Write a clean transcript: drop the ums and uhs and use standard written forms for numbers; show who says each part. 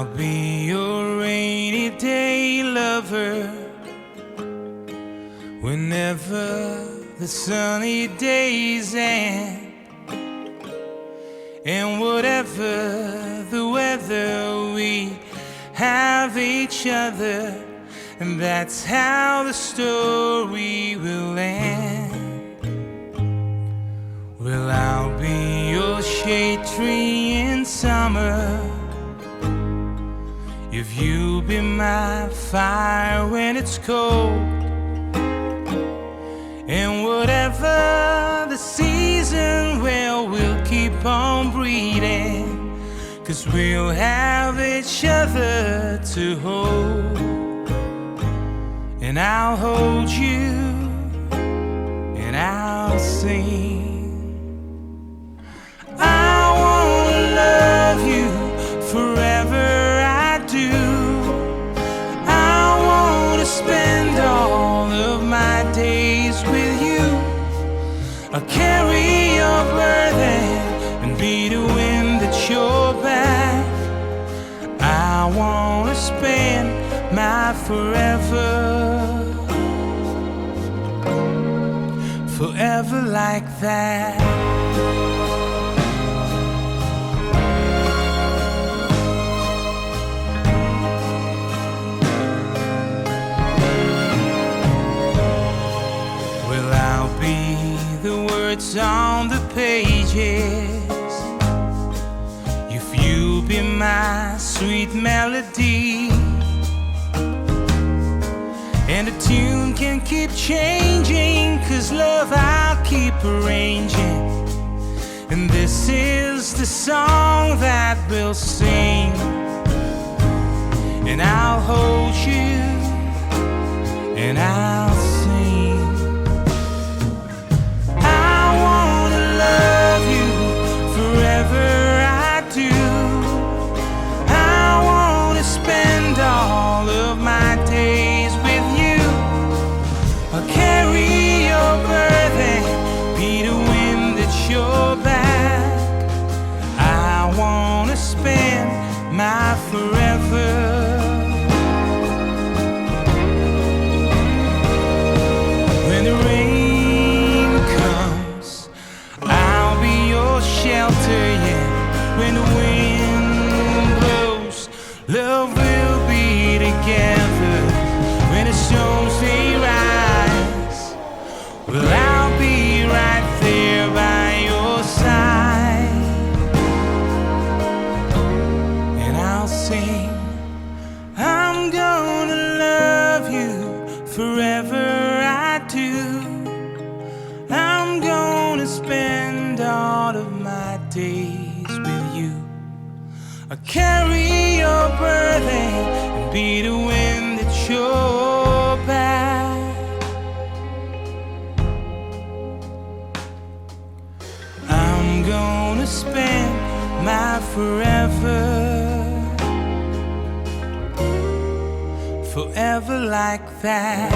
Speaker 1: I'll be your rainy day lover whenever the sunny days end. And whatever the weather, we have each other, and that's how the story will end. Well, I'll be your shade tree in summer, if you be my fire when it's cold. And whatever the season, well, we'll keep on breathing, 'cause we'll have each other to hold. And I'll hold you and I'll sing. I wanna love you forever, I do. I wanna spend all of my days with you. I'll carry your burden and be the wind at your back. I wanna spend my forever, forever like that. Well, I'll be the words on the pages, if you be my sweet melody. And the tune can keep changing, 'cause love I'll keep arranging. And this is the song that we'll sing. And I'll hold you and I'll sing. I wanna love you forever, I do. I wanna spend all of my days with you. I'll carry your burden, be the wind at your back. I wanna spend my forever, when the rain comes, I'll be your shelter, yeah. When the wind blows, love will be together. When the storms they rise, well, I'll be right there by your side. And I'll sing, I'm gonna love you forever, I do. I'm gonna spend all of my days with you. I carry your burden and be the wind at your back. I'm gonna spend my forever, forever like that.